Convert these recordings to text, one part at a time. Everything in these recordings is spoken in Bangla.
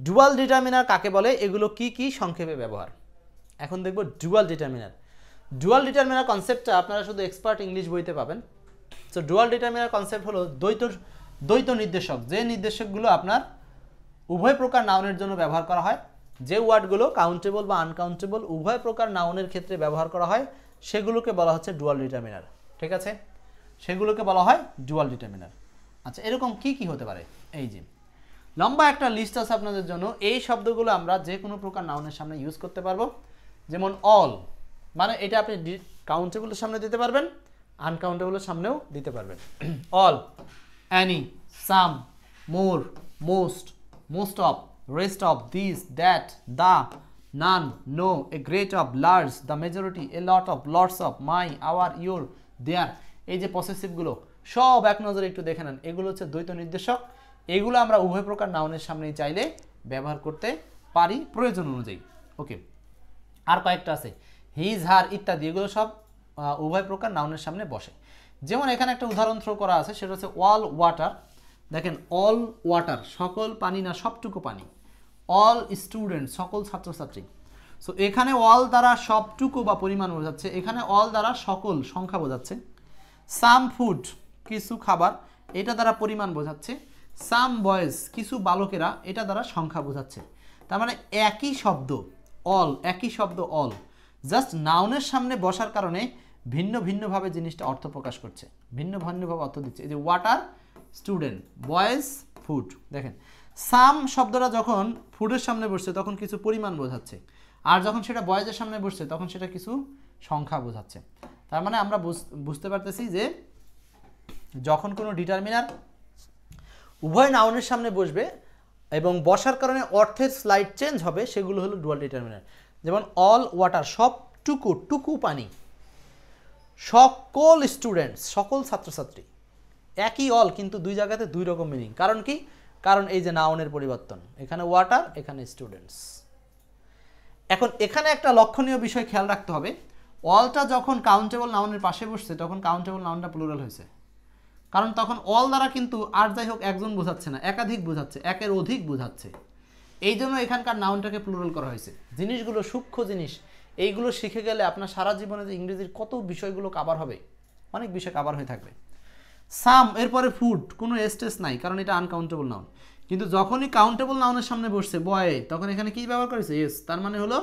ডুয়াল ডিটারমিনার কাকে বলে, এগুলো কি কি সংক্ষেপে ব্যবহার। এখন দেখব ডুয়াল ডিটারমিনার। ডুয়াল ডিটারমিনার কনসেপ্টটা আপনারা শুধু এক্সপার্ট ইংলিশ বইতে পাবেন। সো ডুয়াল ডিটারমিনার কনসেপ্ট হলো দ্বৈত নির্দেশক, যে নির্দেশকগুলো আপনার উভয় প্রকার নাউনের জন্য ব্যবহার করা হয়, যে ওয়ার্ডগুলো কাউন্টেবল বা আনকাউন্টেবল উভয় প্রকার নাউনের ক্ষেত্রে ব্যবহার করা হয়, সেগুলোকে বলা হচ্ছে ডুয়াল ডিটারমিনার। ঠিক আছে, সেগুলোকে বলা হয় ডুয়াল ডিটারমিনার। আচ্ছা, এরকম কি কি হতে পারে, এই যে লম্বা একটা লিস্ট আছে আপনাদের জন্য। এই শব্দগুলো আমরা যে কোনো প্রকার নাউনের সামনে ইউজ করতে পারবো। যেমন অল, মানে এটা আপনি কাউন্টেবলের সামনে দিতে পারবেন, আনকাউন্টেবলের সামনেও দিতে পারবেন। All, any, some, more, most, most of, rest of, these, that, the, none, no, a great of, large, the majority, a lot of, lots of, my, our, your, their, এই যে পসেসিভগুলো সব এক নজরে একটু দেখে নেন। এগুলো হচ্ছে দ্বৈত নির্দেশক। এগুলো আমরা উভয় প্রকার নাউনের সামনেই চাইলে ব্যবহার করতে পারি প্রয়োজন অনুযায়ী। ওকে, আর কয়েকটা আছে, হিজ, হার ইত্যাদি, এগুলো সব উভয় প্রকার নাউনের সামনে বসে। যেমন এখানে একটা উদাহরণ থ্রো করা আছে, সেটা হচ্ছে অল ওয়াটার। দেখেন, অল ওয়াটার সকল পানি না সবটুকু পানি। অল স্টুডেন্ট সকল ছাত্রছাত্রী। সো এখানে অল দ্বারা সবটুকু বা পরিমাণ বোঝাচ্ছে, এখানে অল দ্বারা সকল সংখ্যা বোঝাচ্ছে। সাম ফুড কিছু খাবার, এটা দ্বারা পরিমাণ বোঝাচ্ছে। সাম বয়েজ কিছু বালকেরা, এটা দ্বারা সংখ্যা বোঝাচ্ছে। তার মানে একই শব্দ অল, একই শব্দ অল, জাস্ট নাউনের সামনে বসার কারণে ভিন্ন ভিন্নভাবে জিনিসটা অর্থ প্রকাশ করছে, ভিন্ন ভিন্নভাবে অর্থ দিচ্ছে। এই যে ওয়াটার স্টুডেন্ট, বয়েজ ফুড। দেখেন, সাম শব্দটা যখন ফুডের সামনে বসছে তখন কিছু পরিমাণ বোঝাচ্ছে, আর যখন সেটা বয়েজের সামনে বসছে তখন সেটা কিছু সংখ্যা বোঝাচ্ছে। তার মানে আমরা বুঝতে পারতেছি যে যখন কোনো ডিটারমিনার উভয় নাউনের সামনে বসবে এবং বসার কারণে অর্থের স্লাইড চেঞ্জ হবে, সেগুলো হলো ডুয়াল ডিটারমিনার। যেমন অল ওয়াটার সবটুকু, টুকু পানি। সকল স্টুডেন্টস সকল ছাত্রছাত্রী। একই অল কিন্তু দুই জায়গাতে দুই রকম মিনিং। কারণ কি? কারণ এই যে নাউনের পরিবর্তন, এখানে ওয়াটার, এখানে স্টুডেন্টস। এখন এখানে একটা লক্ষণীয় বিষয় খেয়াল রাখতে হবে, অলটা যখন কাউন্টেবল নাউনের পাশে বসছে তখন কাউন্টেবল নাউনটা প্লুরাল হয়েছে। কারণ তখন অল দ্বারা কিন্তু আর যাই হোক একজন বোঝাচ্ছে না, একাধিক বোঝাচ্ছে, একের অধিক বোঝাচ্ছে। এই জন্য এখানকার নাউনটাকে প্লুরাল করা হয়েছে। জিনিসগুলো সূক্ষ্ম জিনিস, এইগুলো শিখে গেলে আপনার সারা জীবনে যে ইংরেজির কত বিষয়গুলো কাভার হবে, অনেক বিষয় কাভার হয়ে থাকবে। সাম, এরপরে ফুড, কোনো এস্টেস নাই কারণ এটা আনকাউন্টেবল নাউন। কিন্তু যখনই কাউন্টেবল নাউনের সামনে বসছে বয়, তখন এখানে কি ব্যবহার করেছে? এস। তার মানে হলো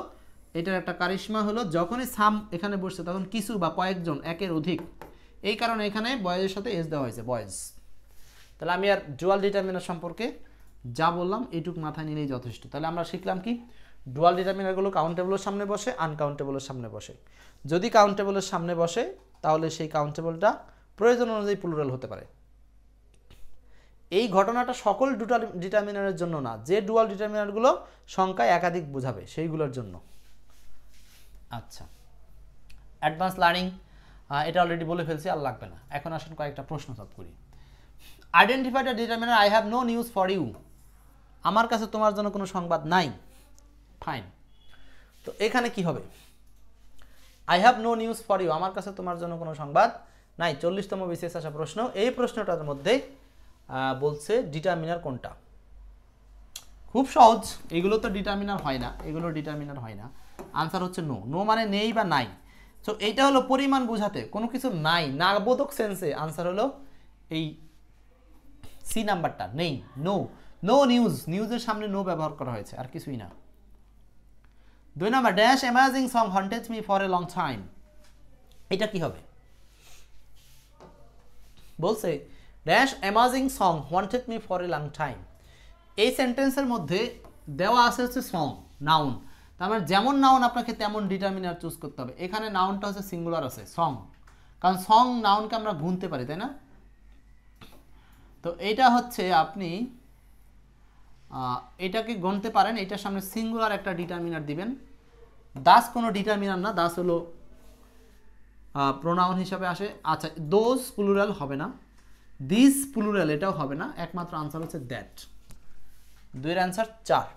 এটার একটা কারিশমা হলো যখনই সাম এখানে বসছে তখন কিছু বা কয়েকজন, একের অধিক, এই কারণে এখানে বয়েজের সাথে এস দেওয়া হয়েছে, বয়েজ। তাহলে আমি আর ডুয়াল ডিটারমিনার সম্পর্কে যা বললাম এইটুক মাথায় নিলেই যথেষ্ট। তাহলে আমরা শিখলাম কি, ডুয়াল ডিটারমিনারগুলো কাউন্টেবলের সামনে বসে, আনকাউন্টেবলের সামনে বসে। যদি কাউন্টেবলের সামনে বসে তাহলে সেই কাউন্টেবলটা প্রয়োজন অনুযায়ী প্লুরাল হতে পারে। এই ঘটনাটা সকল ডুয়াল ডিটারমিনারের জন্য না, যে ডুয়াল ডিটারমিনারগুলো সংখ্যায় একাধিক বোঝাবে সেইগুলোর জন্য। আচ্ছা, অ্যাডভান্স লার্নিং এটা অলরেডি বলে ফেলছি, আর লাগবে না। এখন আসুন কয়েকটা প্রশ্ন সলভ করি। Identify the determiner I have no news for you. আমার কাছে তোমার জন্য কোনো সংবাদ নাই। ফাইন, তো এখানে কি হবে? I have no news for you, আমার কাছে তোমার জন্য কোনো সংবাদ নাই। 40তম বিশেষ আসা প্রশ্ন। এই প্রশ্নটার মধ্যে বলছে ডিটারমিনার কোনটা। খুব সহজ, এগুলো তো ডিটারমিনার হয় না, এগুলো ডিটারমিনার হয় না। আনসার হচ্ছে নো। নো মানে নেই বা নাই। সো এইটা হলো পরিমাণ বোঝাতে, কোনো কিছু নাই, না বোধক সেন্সে আনসার হলো এই সি নাম্বারটা, নেই, নো। নো নিউজ, নিউজের সামনে নো ব্যবহার করা হয়েছে, আর কিছুই না। 2 number, dash amazing song haunted me for a long time. এটা কি হবে? বলছে dash amazing song wanted me for a long time. এই সেন্টেন্সের মধ্যে দেওয়া আছে হচ্ছে সং, নাউন। তার মানে যেমন নাউন আপনাকে তেমন ডিটারমিনার চুজ করতে হবে। এখানে নাউনটা হচ্ছে সিঙ্গুলার আছে, সং, কারণ সং নাউনকে আমরা গুনতে পারি, তাই না? তো এইটা হচ্ছে আপনি এটাকে গুনতে পারেন, এটার সামনে সিঙ্গুলার একটা ডিটারমিনার দিবেন। দাস কোনো ডিটারমিনার না, দাস হলো প্রোনাউন হিসাবে আসে। আচ্ছা, দোজ প্লুরাল হবে না, দিস প্লুরাল এটাও হবে না, একমাত্র আনসার হচ্ছে দ্যাট। 2 এর অ্যান্সার 4।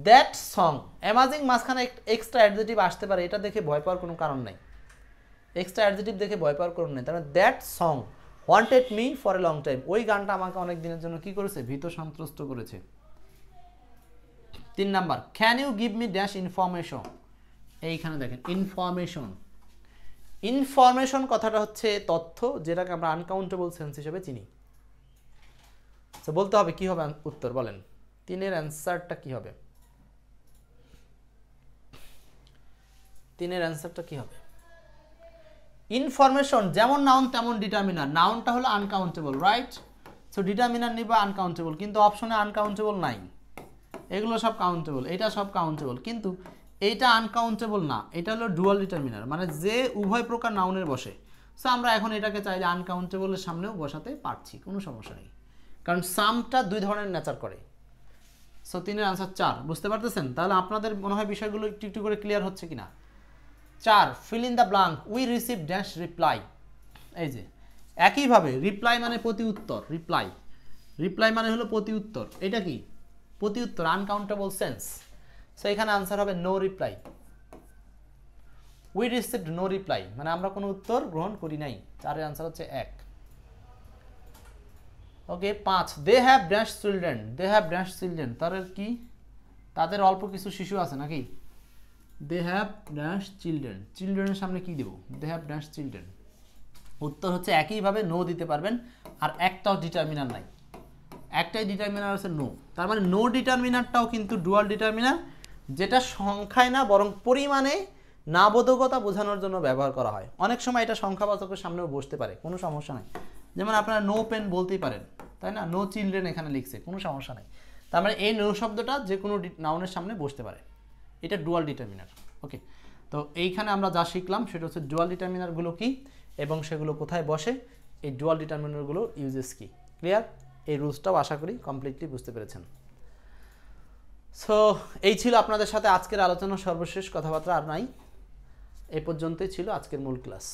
দ্যাট সং, অ্যামেজিং মাঝখানে এক্সট্রা অ্যাডজেটিভ আসতে পারে, এটা দেখে ভয় পাওয়ার কোনো কারণ নাই। এক্সট্রা অ্যাডজেটিভ দেখে ভয় পাওয়ার কারণ নেই। তার মানে that song wanted me for a long time, ওই গানটা আমাকে অনেক দিনের জন্য কি করেছে, ভীত সন্ত্রস্ত করেছে। 3 number, can you give me dash information, এইখানে দেখেন ইনফরমেশন। ইনফরমেশন কথাটা হচ্ছে তথ্য, যেটাকে আমরা আনকাউন্টেবল সেন্স হিসেবে চিনি। তো বলতে হবে কি হবে উত্তর, বলেন 3-এর অ্যান্সারটা কি হবে, 3-এর অ্যান্সারটা কি হবে? ইনফরমেশন যেমন নাউন তেমন ডিটারমিনার, নাউনটা হলো আনকাউন্টেবল, রাইট? সো ডিটারমিনার নিবা আনকাউন্টেবল, কিন্তু অপশনে আনকাউন্টেবল নাই, এগুলো সব কাউন্টেবল, এটা সব কাউন্টেবল, কিন্তু এইটা আনকাউন্টেবল না, এটা হলো ডুয়াল ডিটারমিনার, মানে যে উভয় প্রকার নাউনের বসে। সো আমরা এখন এটাকে চাইলে আনকাউন্টেবলের সামনেও বসাতে পারছি, কোনো সমস্যা নেই, কারণ সামটা 2 ধরনের নেচার করে। সো 3-এর আনসার 4, বুঝতে পারতেছেন? তাহলে আপনাদের মনে হয় বিষয়গুলো একটু একটু করে ক্লিয়ার হচ্ছে কিনা। 4, fill in the blank, we receive dash reply. এই যে একইভাবে রিপ্লাই মানে প্রতি উত্তর, রিপ্লাই, রিপ্লাই মানে হলো প্রতি উত্তর, এটা কি প্রতি উত্তর, আনকাউন্টেবল সেন্স। সো এখানে আনসার হবে no reply. We received no reply মানে আমরা কোনো উত্তর গ্রহণ করি নাই, 4-এর আনসার হচ্ছে 1। Okay 5, they have dash children, they have dash children, তাদের কি, তাদের অল্প কিছু শিশু আছে নাকি? দে হ্যাভ ড্যাশ চিলড্রেন, চিলড্রেনের সামনে কি দেব, দে হ্যাভ ড্যাশ চিলড্রেন। উত্তর হচ্ছে একইভাবে নো দিতে পারবেন, আর একটাও ডিটারমিনার নাই, একটাই ডিটারমিনার আছে নো। তার মানে নো ডিটারমিনারটাও কিন্তু ডুয়াল ডিটারমিনার, যেটা সংখ্যায় না বরং পরিমাণে নাবোধকতা বোঝানোর জন্য ব্যবহার করা হয়। অনেক সময় এটা সংখ্যাবাচকের সামনেও বসতে পারে, কোনো সমস্যা নাই। যেমন আপনারা নো পেন বলতেই পারেন, তাই না? নো চিলড্রেন এখানে লিখছে, কোনো সমস্যা নেই। তার মানে এই নো শব্দটা যে কোনো নাউনের সামনে বসতে পারে, এটা ডুয়াল ডিটারমিনার। ওকে, তো এইখানে আমরা যা শিখলাম সেটা হচ্ছে ডুয়াল ডিটারমিনারগুলো কি এবং সেগুলো কোথায় বসে, এই ডুয়াল ডিটারমিনারগুলোর ইউজেস কি। ক্লিয়ার? এই রুলসটাও আশা করি কমপ্লিটলি বুঝতে পেরেছেন। সো এই ছিল আপনাদের সাথে আজকের আলোচনা, সর্বশেষ কথাবার্তা আর নাই, এই পর্যন্তই ছিল আজকের মূল ক্লাস।